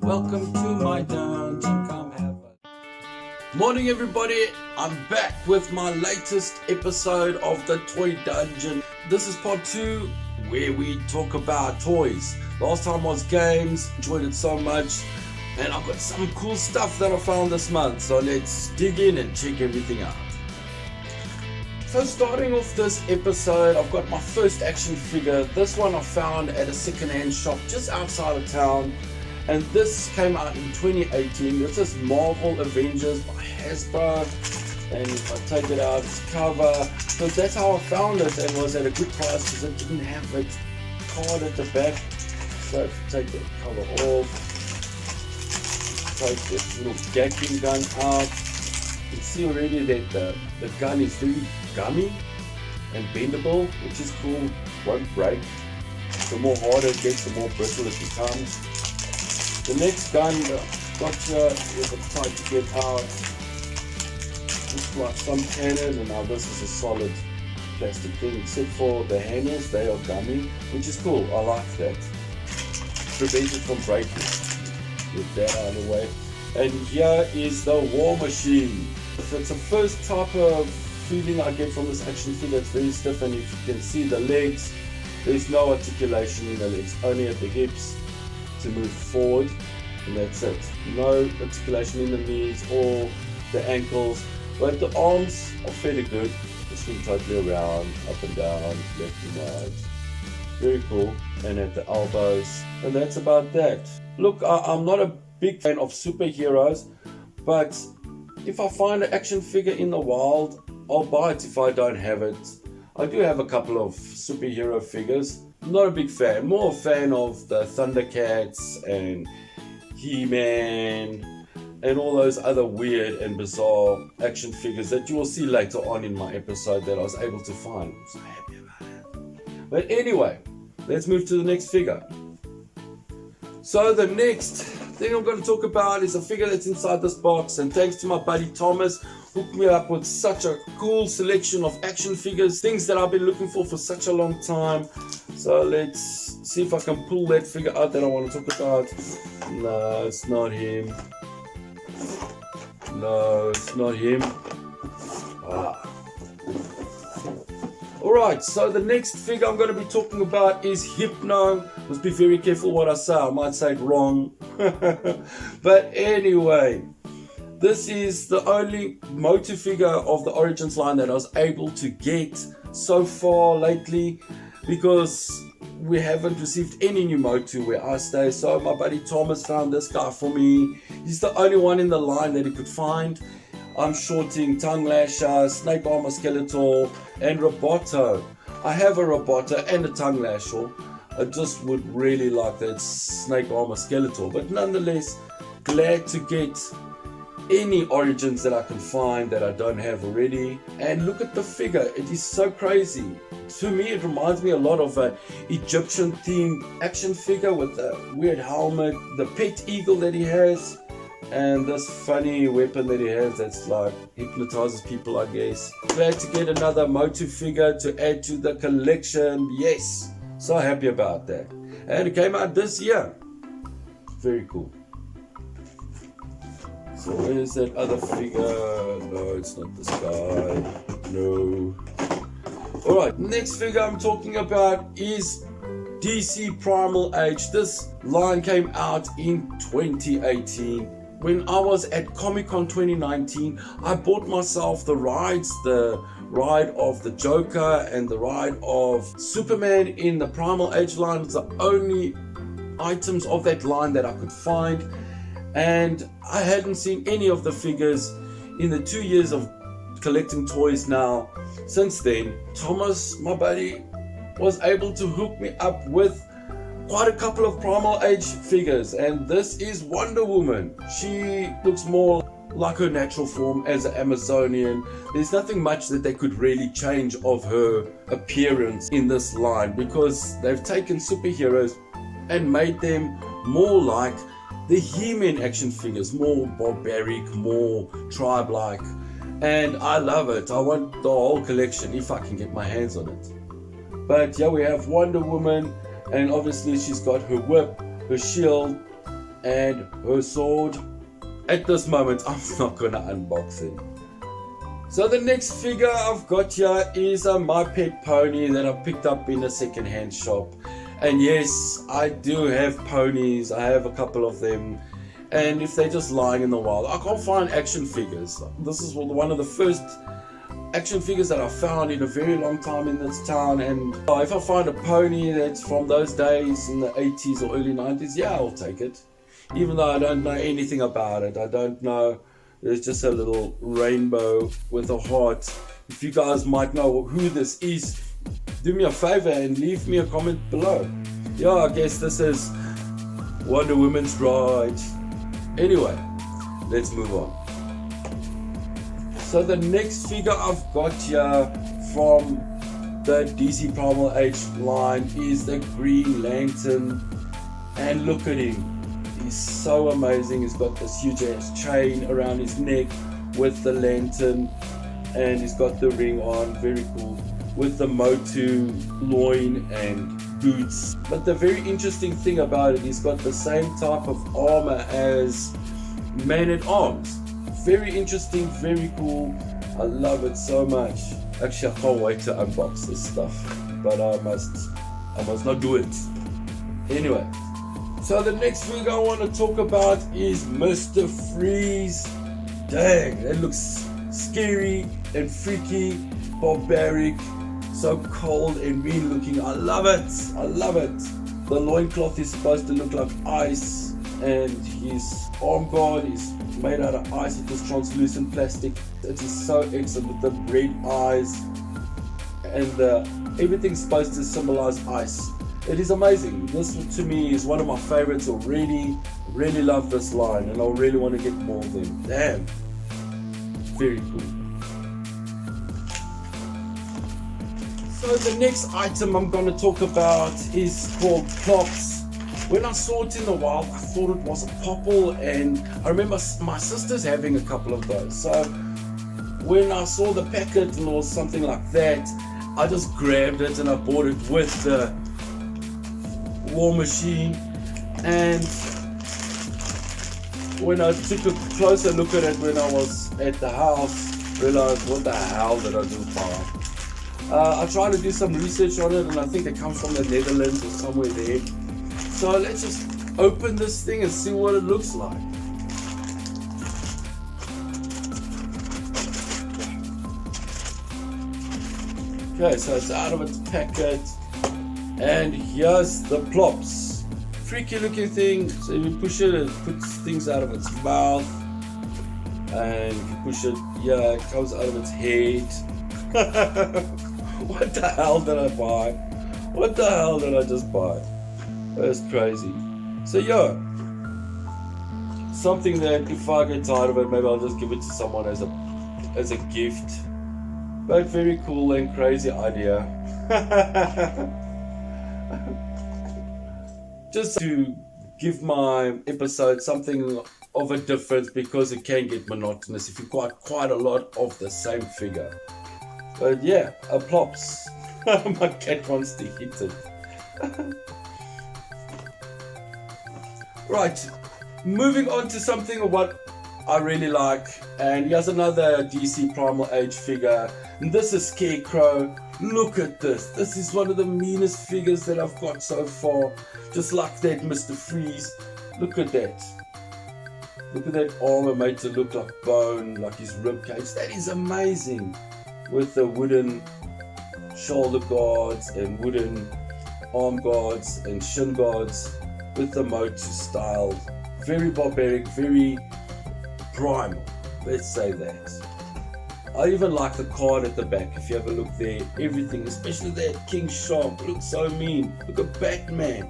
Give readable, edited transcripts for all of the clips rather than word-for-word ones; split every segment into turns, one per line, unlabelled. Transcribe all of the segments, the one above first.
Welcome to my dungeon, come have a... Morning everybody, I'm back with my latest episode of the Toy Dungeon. This is part 2 where we talk about toys. Last time was games, enjoyed it so much, and I've got some cool stuff that I found this month. So let's dig in and check everything out. So starting off this episode, I've got my first action figure. This one I found at a second-hand shop just outside of town. And this came out in 2018. This is Marvel Avengers by Hasbro. And if I take it out, it's cover. So that's how I found it, and was at a good price because it didn't have a card at the back. So if you take the cover off, take this little vacuum gun out. You can see already that the gun is very gummy and bendable, which is cool, won't break. The more harder it gets, the more brittle it becomes. The next gun got here is tried to get out, just like some cannon, and now this is a solid plastic thing, except for the handles, they are gummy, which is cool, I like that. Prevent it from breaking. Get that out of the way. And here is the War Machine. It's the first type of feeling I get from this action figure. It's very stiff, and if you can see the legs, there's no articulation in the legs, only at the hips to move forward, and that's it. No articulation in the knees or the ankles, but the arms are fairly good. They swing totally around, up and down, left and right. Very cool. And at the elbows, and that's about that. Look, I'm not a big fan of superheroes, but if I find an action figure in the wild, I'll buy it if I don't have it. I do have a couple of superhero figures. Not a big fan, more a fan of the Thundercats and He-Man and all those other weird and bizarre action figures that you will see later on in my episode that I was able to find. I'm so happy about it. But anyway, let's move to the next figure. So the next thing I'm going to talk about is a figure that's inside this box, and thanks to my buddy Thomas, hooked me up with such a cool selection of action figures, things that I've been looking for such a long time. So let's see if I can pull that figure out that I want to talk about. No, it's not him. No, it's not him. Alright, so the next figure I'm going to be talking about is Hypno. Must be very careful what I say, I might say it wrong. But anyway, this is the only Motu figure of the Origins line that I was able to get so far lately, because we haven't received any new Motu where I stay. So my buddy Thomas found this guy for me. He's the only one in the line that he could find. I'm shorting Tongue Lasher, Snake Armor Skeletor, and Roboto. I have a Roboto and a Tongue Lasher. I just would really like that Snake Armor Skeletor, but nonetheless, glad to get any Origins that I can find that I don't have already. And look at the figure, it is so crazy. To me, it reminds me a lot of an Egyptian themed action figure with a weird helmet, the pet eagle that he has, and this funny weapon that he has that's like hypnotizes people, I guess. Glad to get another Motu figure to add to the collection. Yes, so happy about that. And it came out this year. Very cool. So where's that other figure? No, it's not this guy. No. Alright, next figure I'm talking about is DC Primal Age. This line came out in 2018. When I was at Comic-Con 2019, I bought myself the rides, the ride of the Joker and the ride of Superman in the Primal Age line. It's the only items of that line that I could find. And I hadn't seen any of the figures in the 2 years of collecting toys now. Since then, Thomas, my buddy, was able to hook me up with quite a couple of Primal Age figures, and this is Wonder Woman. She looks more like her natural form as an Amazonian. There's nothing much that they could really change of her appearance in this line, because they've taken superheroes and made them more like the He-Man action figures, more barbaric, more tribe-like, and I love it. I want the whole collection if I can get my hands on it. But yeah, we have Wonder Woman, and obviously she's got her whip, her shield, and her sword. At this moment, I'm not gonna unbox it. So the next figure I've got here is My Pet Pony that I picked up in a second-hand shop. And yes, I do have ponies. I have a couple of them. And if they're just lying in the wild, I can't find action figures. This is one of the first action figures that I found in a very long time in this town. And if I find a pony that's from those days in the 80s or early 90s, yeah, I'll take it. Even though I don't know anything about it. I don't know. There's just a little rainbow with a heart. If you guys might know who this is, do me a favor and leave me a comment below. Yeah, I guess this is Wonder Woman's bride. Anyway, let's move on. So the next figure I've got here from the DC Primal Age line is the Green Lantern. And look at him. He's so amazing. He's got this huge ass chain around his neck with the lantern, and he's got the ring on, very cool, with the Motu loin and boots. But the very interesting thing about it, he's got the same type of armor as Man-at-Arms. Very interesting, very cool. I love it so much. Actually, I can't wait to unbox this stuff, but I must not do it. Anyway. So the next figure I want to talk about is Mr. Freeze. Dang, that looks scary and freaky, barbaric, so cold and mean looking. I love it. I love it. The loincloth is supposed to look like ice, and his arm guard is made out of ice with this translucent plastic. It is so excellent with the red eyes, and everything's supposed to symbolize ice. It is amazing. This to me is one of my favorites already. Really love this line, and I really want to get more of them. Damn. Very cool. So the next item I'm going to talk about is called Plops. When I saw it in the wild, I thought it was a popple, and I remember my sister's having a couple of those. So when I saw the packet and it was something like that, I just grabbed it and I bought it with the War Machine. And when I took a closer look at it when I was at the house, realized what the hell did I just buy? I tried to do some research on it, and I think it comes from the Netherlands or somewhere there. So let's just open this thing and see what it looks like. Okay, so it's out of its packet, and here's the Plops. Freaky looking thing. So if you push it, it puts things out of its mouth, and if you push it, yeah, it comes out of its head. What the hell did I buy? What the hell did I just buy? That's crazy. So yeah, something that if I get tired of it, maybe I'll just give it to someone as a gift. But very cool and crazy idea. Just to give my episode something of a difference, because it can get monotonous if you got quite a lot of the same figure. But yeah, a Plops. My cat wants to hit it. Right, moving on to something of what I really like, and here's another DC Primal Age figure, and this is Scarecrow. Look at this. This is one of the meanest figures that I've got so far. Just like that Mr. Freeze. Look at that. Look at that armor made to look like bone, like his ribcage. That is amazing. With the wooden shoulder guards and wooden arm guards and shin guards with the Motu style. Very barbaric, very primal. Let's say that. I even like the card at the back. If you have a look there, everything, especially that King Shark, looks so mean. Look at Batman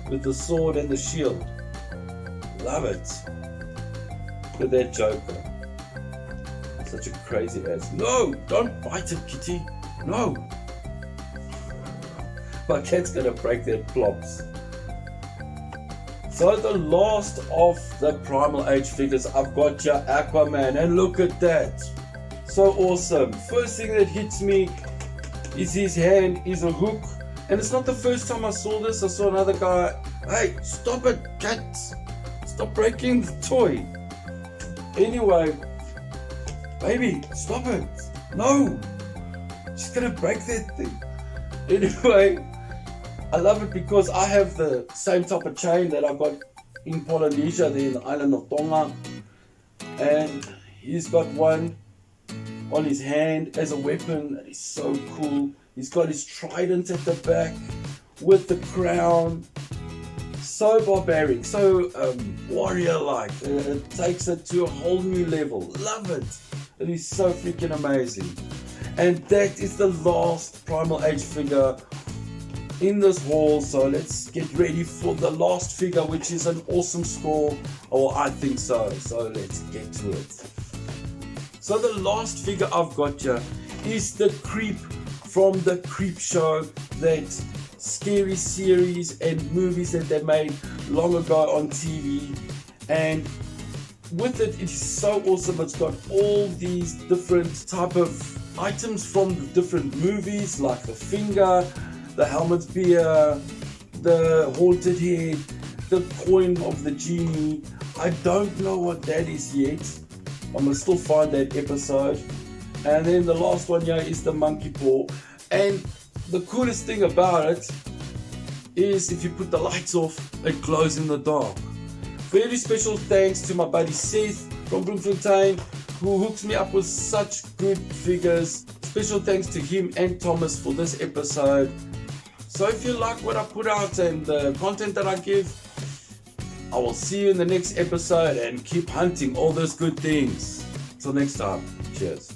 with the sword and the shield. Love it. Look at that Joker. Such a crazy ass. No, don't bite it, kitty. No. My cat's gonna break that Plops. So the last of the Primal Age figures, I've got your Aquaman, and look at that. So awesome. First thing that hits me is his hand is a hook, and it's not the first time I saw this. I saw another guy. Hey, stop it, cat. Stop breaking the toy. Anyway, baby, stop it. No, she's gonna break that thing. Anyway, I love it because I have the same type of chain that I got in Polynesia, there in the island of Tonga. And he's got one on his hand as a weapon. That is so cool. He's got his trident at the back with the crown. So barbaric, so warrior-like. It takes it to a whole new level. Love it. It is so freaking amazing. And that is the last Primal Age figure in this haul. So let's get ready for the last figure, which is an awesome score. Or I think so. So let's get to it. So the last figure I've got here is the Creep from the Creep Show, that scary series and movies that they made long ago on TV. And with it, it's so awesome. It's got all these different type of items from the different movies, like the finger, the helmet spear, the haunted head, the coin of the genie. I don't know what that is yet. I'm gonna still find that episode. And then the last one here is the monkey paw. And the coolest thing about it is if you put the lights off, it glows in the dark. Very special thanks to my buddy Seth from Bloemfontein, who hooks me up with such good figures. Special thanks to him and Thomas for this episode. So if you like what I put out and the content that I give, I will see you in the next episode, and keep hunting all those good things. Till next time, cheers.